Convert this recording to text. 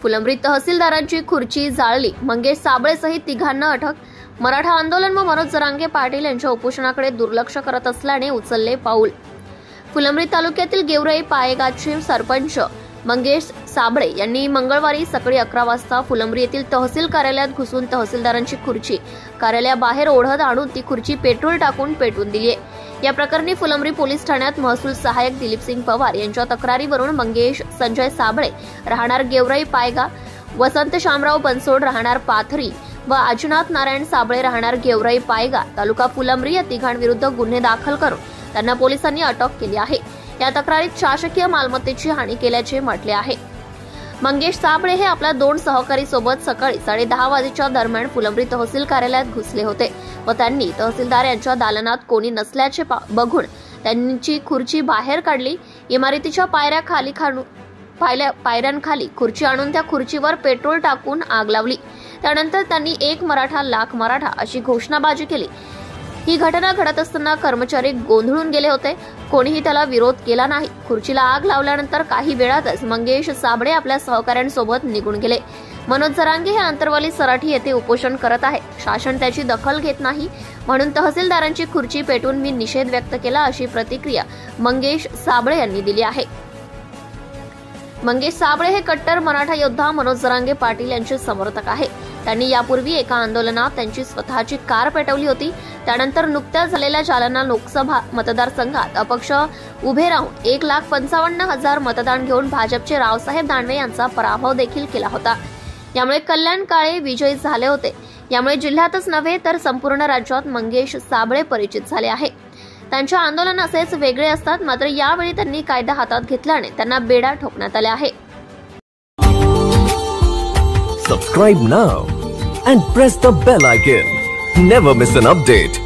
फुलंब्री तहसीलदारांची खुर्ची जाळली, मंगेश साबळे सहित तिघांना अटक. मराठा आंदोलन व मनोज जरांगे पाटील यांच्या उपोषणाकडे दुर्लक्ष करत असल्याने उचलले पाऊल. फुलंब्री तालुक्यातील गेवराई पायगावचे सरपंच मंगेश साबळे यांनी मंगळवारी सकाळी 11 वाजता फुलंब्री येथील तहसील कार्यालयात घुसून तहसीलदारांची खुर्ची कार्यालयाबाहेर ओढत आणून ती खुर्ची पेट्रोल टाकून पेटवून दिली आहे. या प्रकरणी फुलंब्री पोलीस ठाण्यात महसूल सहाय्यक दिलीप सिंग पवार यांच्या तक्रारीवरून मंगेश संजय साबळे राहणार गेवराई पायगाव, वसंत शामराव बनसोड राहणार पाथरी व अजनाथ नारायण साबळे राहणार गेवराई पायगाव तालुका फुलंब्री या तिघांविरुद्ध गुन्हे दाखल करून त्यांना पोलिसांनी अटक केली आहे. या तक्रारीत शासकीय मालमत्तेची हानी केल्याचे म्हटले आहे. मंगेश साबळे हे आपल्या 2 सहकारी सोबत सकाळी 10:30 वाजेच्या दरम्यान फुलंब्री तहसील कार्यालयात घुसले होते व त्यांनी तहसीलदार यांच्या दालनात कोणी नसल्याचे बघून त्यांची खुर्ची बाहेर काढली. इमारतीच्या पायऱ्यांखाली खुर्ची आणून त्या खुर्चीवर पेट्रोल टाकून आग लावली. त्यानंतर त्यांनी 1 मराठा लाख मराठा अशी घोषणाबाजी केली. ही घटना घडत असताना कर्मचारी गोंधळून गेले होते. कोणीही त्याला विरोध केला नाही. खुर्चीला आग लावल्यानंतर काही वेळातच मंगेश साबळे आपल्या सहकाऱ्यांसोबत निघून गेले. मनोज जरांगे हे आंतरवाली सराठी येथे उपोषण करत आहे. शासन त्याची दखल घेत नाही म्हणून तहसीलदारांची खुर्ची पेटवून मी निषेध व्यक्त केला, अशी प्रतिक्रिया मंगेश साबळे यांनी दिली आहे. मंगेश साबळे हे कट्टर मराठा योद्धा मनोज जरांगे पाटील यांचे समर्थक आहे. त्यांनी यापूर्वी एका आंदोलनात त्यांची स्वतःची कार पेटवली होती. त्यानंतर नुकत्याच झालेल्या जालना लोकसभा मतदारसंघात अपक्ष उभे राहून 1,55,000 मतदान घेऊन भाजपचे रावसाहेब दानवे यांचा पराभव देखील केला होता. यामुळे कल्याण काळे विजयी झाले होते. यामुळे जिल्ह्यातच नव्हे तर संपूर्ण राज्यात मंगेश साबळे परिचित झाले आहे. त्यांचे आंदोलन असेच वेगळे असतात, मात्र यावेळी त्यांनी कायदा हातात घेतल्याने त्यांना बेडा ठोकण्यात आले आहे. Subscribe now and press the bell icon. Never miss an update.